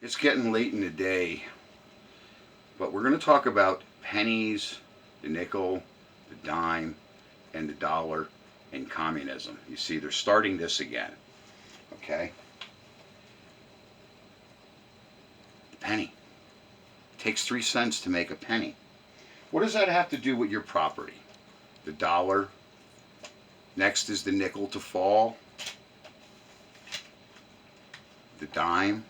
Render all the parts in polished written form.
It's getting late in the day, but we're going to talk about pennies, the nickel, the dime, and the dollar and communism. You see, they're starting this again. Okay? The penny. It takes 3 cents to make a penny. What does that have to do with your property? The dollar. Next is the nickel to fall. The dime.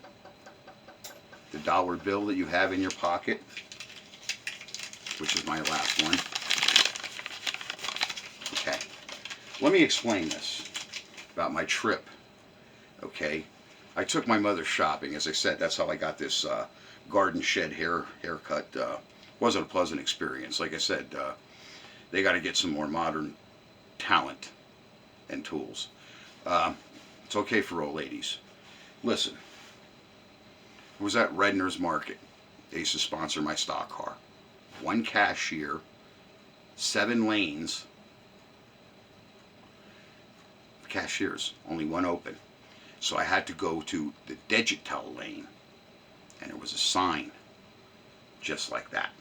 The dollar bill that you have in your pocket, which is my last one. Okay, let me explain this about my trip. Okay, I took my mother shopping. As I said, that's how I got this garden shed haircut. Wasn't a pleasant experience. Like I said, they got to get some more modern talent and tools. It's okay for old ladies. Listen. It was at Redner's Market. They used to sponsor my stock car. 1 cashier, 7 lanes. Cashiers, only 1 open. So I had to go to the digital lane. And there was a sign just like that.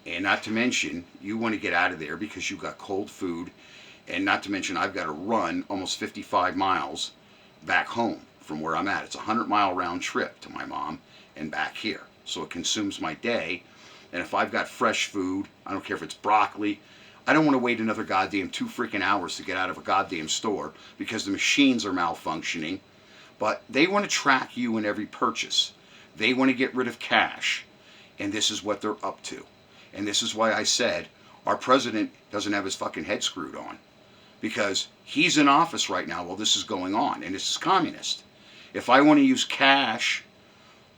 And not to mention, you want to get out of there because you got cold food. And not to mention, I've got to run almost 55 miles back home from where I'm at. It's a 100-mile round trip to my mom and back here. So it consumes my day. And if I've got fresh food, I don't care if it's broccoli, I don't want to wait another goddamn 2 freaking hours to get out of a goddamn store because the machines are malfunctioning. But they want to track you in every purchase. They want to get rid of cash. And this is what they're up to. And this is why I said our president doesn't have his fucking head screwed on. Because he's in office right now while this is going on. And this is communist. If I want to use cash,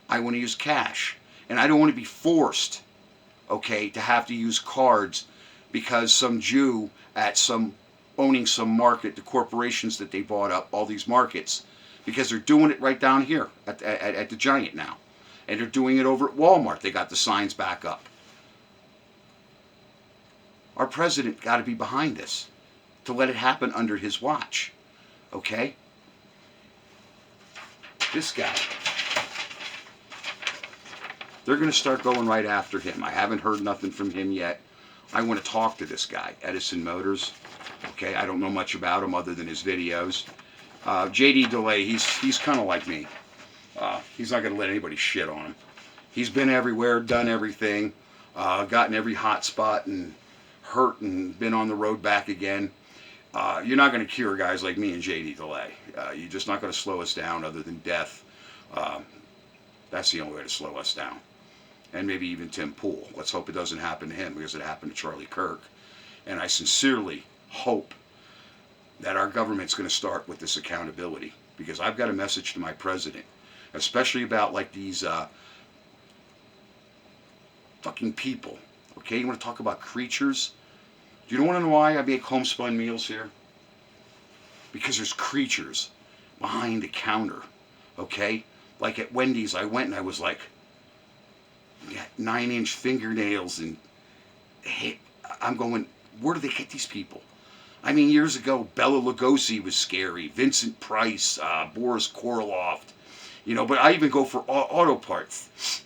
I want to use cash. And I don't want to be forced, okay, to have to use cards because some Jew at owning some market, the corporations that they bought up, all these markets, because they're doing it right down here at the Giant now. And they're doing it over at Walmart. They got the signs back up. Our president got to be behind this to let it happen under his watch, okay? This guy, they're going to start going right after him. I haven't heard nothing from him yet. I want to talk to this guy, Edison Motors. Okay, I don't know much about him other than his videos. JD Delay, he's kind of like me. He's not going to let anybody shit on him. He's been everywhere, done everything, gotten every hot spot and hurt and been on the road back again. You're not going to cure guys like me and JD Delay. You're just not going to slow us down other than death. That's the only way to slow us down. And maybe even Tim Pool. Let's hope it doesn't happen to him because it happened to Charlie Kirk. And I sincerely hope that our government's going to start with this accountability. Because I've got a message to my president, especially about like these fucking people. Okay, you want to talk about creatures? Do you want to know why I make homespun meals here? Because there's creatures behind the counter, okay? Like at Wendy's, I went and I was like, 9-inch fingernails, and hey, I'm going, where do they get these people? I mean, years ago, Bela Lugosi was scary, Vincent Price, Boris Karloff, you know, but I even go for auto parts.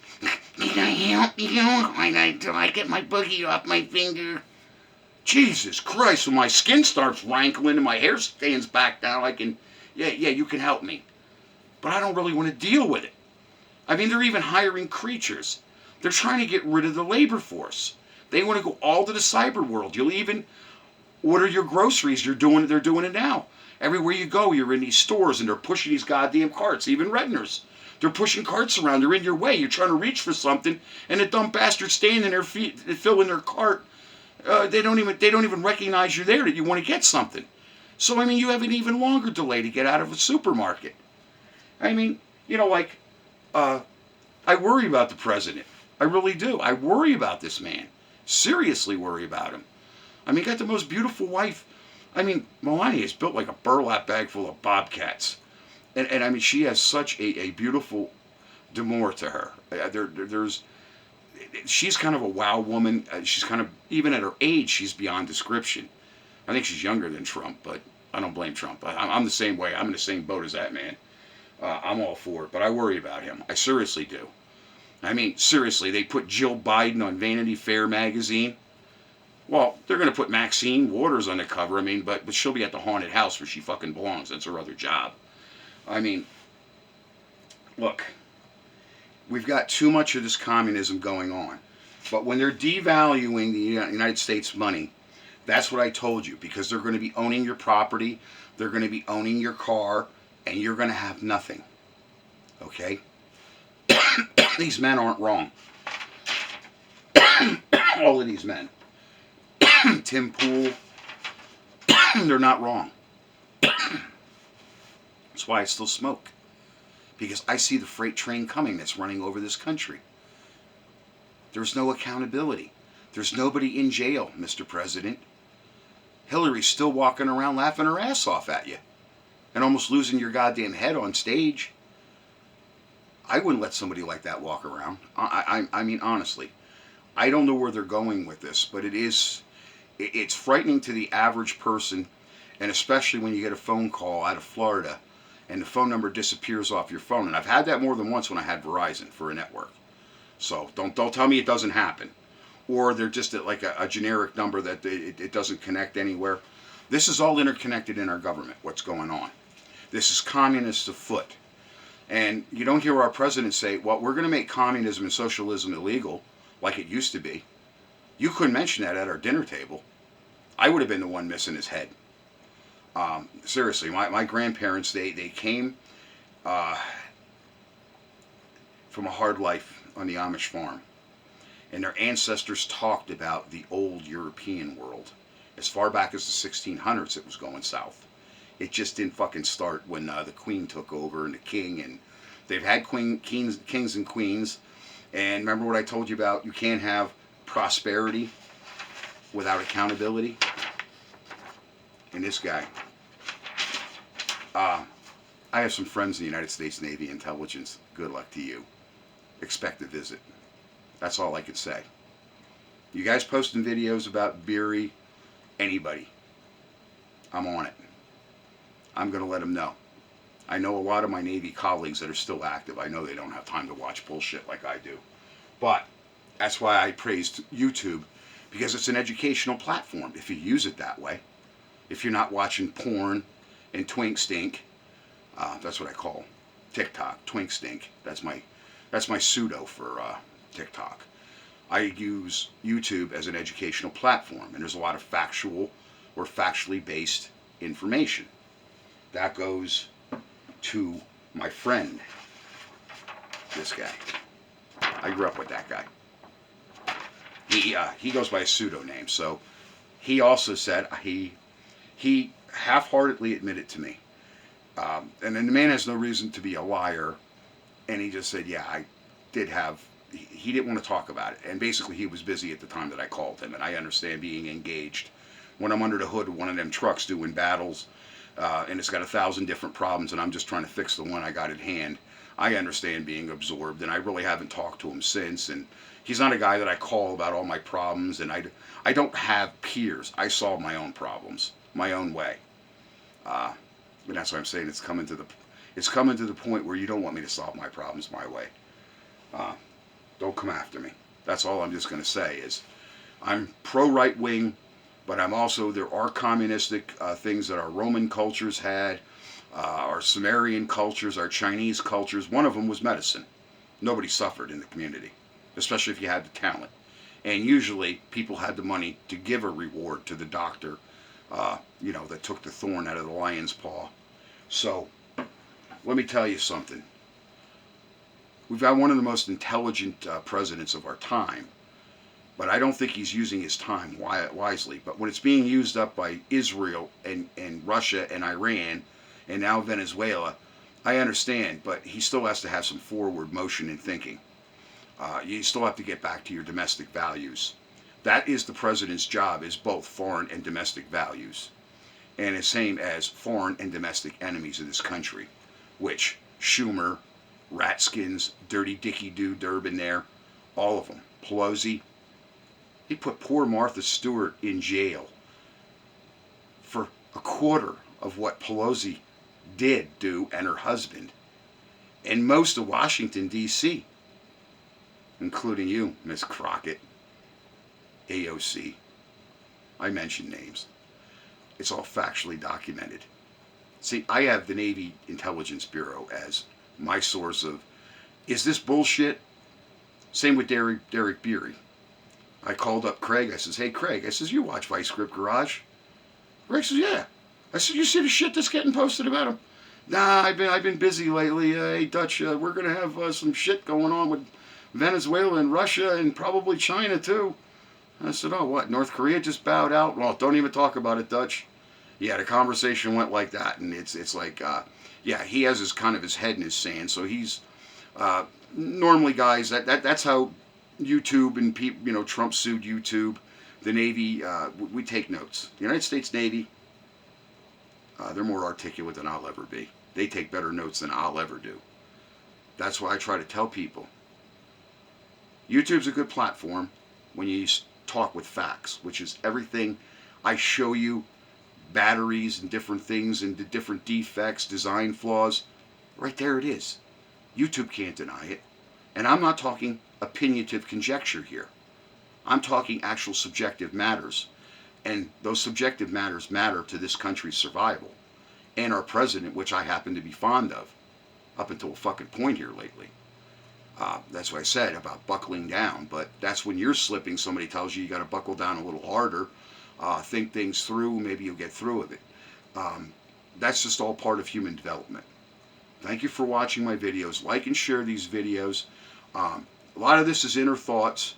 Can I help you? Until I get my boogie off my finger. Jesus Christ, when my skin starts rankling and my hair stands back down, I can, yeah, you can help me. But I don't really want to deal with it. I mean, they're even hiring creatures. They're trying to get rid of the labor force. They want to go all to the cyber world. You'll even order your groceries. They're doing it now. Everywhere you go, you're in these stores and they're pushing these goddamn carts, even Redner's. They're pushing carts around. They're in your way. You're trying to reach for something, and the dumb bastard's standing there, filling their cart. They don't even recognize you're there, that you want to get something. So, I mean, you have an even longer delay to get out of a supermarket. I mean, you know, like, I worry about the president. I really do. I worry about this man. Seriously worry about him. I mean, he got the most beautiful wife. I mean, Melania is built like a burlap bag full of bobcats. And I mean, she has such a beautiful demeanor to her. She's kind of a wow woman. She's kind of, even at her age, she's beyond description. I think she's younger than Trump, but I don't blame Trump. I'm the same way. I'm in the same boat as that man. I'm all for it, but I worry about him. I seriously do. I mean, seriously, they put Jill Biden on Vanity Fair magazine. Well, they're going to put Maxine Waters on the cover. I mean, but she'll be at the haunted house where she fucking belongs. That's her other job. I mean, look, we've got too much of this communism going on. But when they're devaluing the United States money, that's what I told you, because they're going to be owning your property, they're going to be owning your car, and you're going to have nothing. Okay? These men aren't wrong. All of these men. Tim Pool, they're not wrong. That's why I still smoke. Because I see the freight train coming that's running over this country. There's no accountability. There's nobody in jail, Mr. President. Hillary's still walking around laughing her ass off at you and almost losing your goddamn head on stage. I wouldn't let somebody like that walk around. I mean, honestly, I don't know where they're going with this, but it's frightening to the average person, and especially when you get a phone call out of Florida and the phone number disappears off your phone. And I've had that more than once when I had Verizon for a network. So don't tell me it doesn't happen. Or they're just at like a generic number that it doesn't connect anywhere. This is all interconnected in our government, what's going on. This is communist afoot. And you don't hear our president say, well, we're going to make communism and socialism illegal like it used to be. You couldn't mention that at our dinner table. I would have been the one missing his head. Seriously, my grandparents, they came from a hard life on the Amish farm. And their ancestors talked about the old European world. As far back as the 1600s, it was going south. It just didn't fucking start when the Queen took over and the King. And they've had kings and queens. And remember what I told you about? You can't have prosperity without accountability. And this guy. I have some friends in the United States Navy intelligence. Good luck to you. Expect a visit. That's all I could say. You guys posting videos about Beery, anybody, I'm on it. I'm going to let them know. I know a lot of my Navy colleagues that are still active. I know they don't have time to watch bullshit like I do. But that's why I praised YouTube, because it's an educational platform if you use it that way. If you're not watching porn and twink stink, that's what I call TikTok, twink stink. That's my pseudo for TikTok. I use YouTube as an educational platform, and there's a lot of factual or factually based information. That goes to my friend, this guy. I grew up with that guy. He goes by a pseudonym, so he also said he half-heartedly admitted to me, and then the man has no reason to be a liar, and he just said, yeah, I did have. He didn't want to talk about it, and basically he was busy at the time that I called him, and I understand being engaged when I'm under the hood of one of them trucks doing battles, and it's got 1,000 different problems, and I'm just trying to fix the one I got at hand. I understand being absorbed, and I really haven't talked to him since, and he's not a guy that I call about all my problems, and I don't have peers. I solve my own problems, my own way, and that's why I'm saying it's coming to the point where you don't want me to solve my problems my way. Don't come after me. That's all I'm just going to say is I'm pro-right wing, but I'm also, there are communistic things that our Roman cultures had, our Sumerian cultures, our Chinese cultures. One of them was medicine. Nobody suffered in the community, especially if you had the talent. And usually people had the money to give a reward to the doctor, that took the thorn out of the lion's paw. So let me tell you something. We've got one of the most intelligent presidents of our time, but I don't think he's using his time wisely. But when it's being used up by Israel and Russia and Iran and now Venezuela, I understand, but he still has to have some forward motion in thinking. You still have to get back to your domestic values. That is the president's job, is both foreign and domestic values. And the same as foreign and domestic enemies of this country, which Schumer, Ratskins, Dirty Dicky Doo Durbin there, all of them. Pelosi, he put poor Martha Stewart in jail for a quarter of what Pelosi did do, and her husband. and most of Washington, D.C., including you, Miss Crockett, AOC. I mentioned names. It's all factually documented. See, I have the Navy Intelligence Bureau as my source of, is this bullshit? Same with Derek Beery. I called up Craig. I says, hey, Craig. I says, you watch Vice Grip Garage? Craig says, yeah. I said, you see the shit that's getting posted about him? Nah, I've been busy lately. Hey, Dutch, we're going to have some shit going on with Venezuela and Russia and probably China, too. I said, oh, what? North Korea just bowed out? Well, don't even talk about it, Dutch. Yeah, the conversation went like that. And it's like, yeah, he has his kind of his head in his sand. So he's, normally, guys, that's how YouTube and people, you know, Trump sued YouTube. The Navy, we take notes. The United States Navy, they're more articulate than I'll ever be. They take better notes than I'll ever do. That's why I try to tell people. YouTube's a good platform when you talk with facts, which is everything. I show you batteries and different things and the different defects, design flaws. Right there it is. YouTube can't deny it. And I'm not talking opinionative conjecture here. I'm talking actual subjective matters. And those subjective matters matter to this country's survival. And our president, which I happen to be fond of, up until a fucking point here lately. That's what I said about buckling down. But that's when you're slipping, somebody tells you got to buckle down a little harder. Think things through, maybe you'll get through with it. That's just all part of human development. Thank you for watching my videos. Like and share these videos. A lot of this is inner thoughts.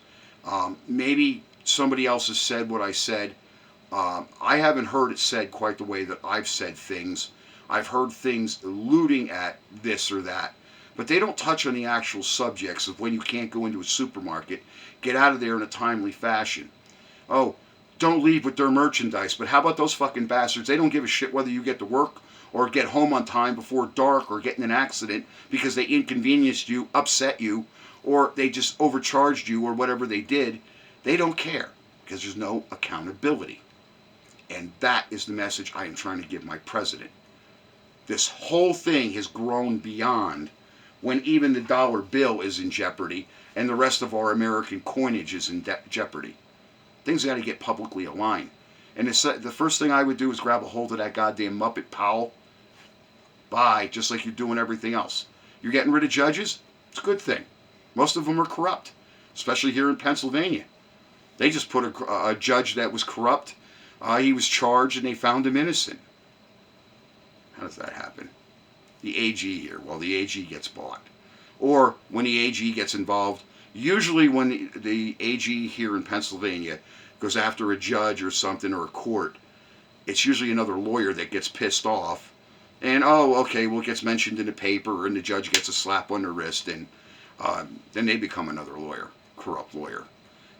Maybe somebody else has said what I said. I haven't heard it said quite the way that I've said things. I've heard things alluding at this or that, but they don't touch on the actual subjects of when you can't go into a supermarket, get out of there in a timely fashion. Oh, don't leave with their merchandise, but how about those fucking bastards? They don't give a shit whether you get to work or get home on time before dark or get in an accident because they inconvenienced you, upset you, or they just overcharged you or whatever they did. They don't care because there's no accountability. And that is the message I am trying to give my president. This whole thing has grown beyond when even the dollar bill is in jeopardy and the rest of our American coinage is in jeopardy. Things got to get publicly aligned. And the first thing I would do is grab a hold of that goddamn Muppet Powell. Bye, just like you're doing everything else. You're getting rid of judges? It's a good thing. Most of them are corrupt, especially here in Pennsylvania. They just put a judge that was corrupt. He was charged and they found him innocent. How does that happen? The AG here. Well, the AG gets bought. Or when the AG gets involved, usually when the AG here in Pennsylvania goes after a judge or something or a court, it's usually another lawyer that gets pissed off. And, oh, okay, well, it gets mentioned in the paper and the judge gets a slap on the wrist and then they become another lawyer, corrupt lawyer.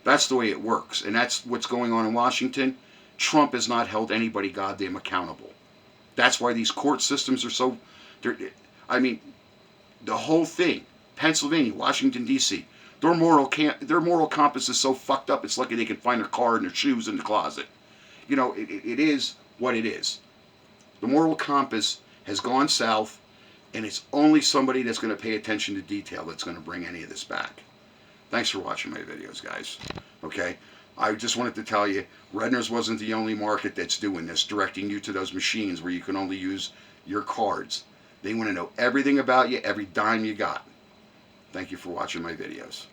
That's the way it works. And that's what's going on in Washington. Trump has not held anybody goddamn accountable. That's why these court systems are so... I mean, the whole thing, Pennsylvania, Washington, D.C., their moral compass is so fucked up, it's lucky they can find their car and their shoes in the closet. You know, it is what it is. The moral compass has gone south, and it's only somebody that's going to pay attention to detail that's going to bring any of this back. Thanks for watching my videos, guys. Okay? I just wanted to tell you, Redner's wasn't the only market that's doing this, directing you to those machines where you can only use your cards. They want to know everything about you, every dime you got. Thank you for watching my videos.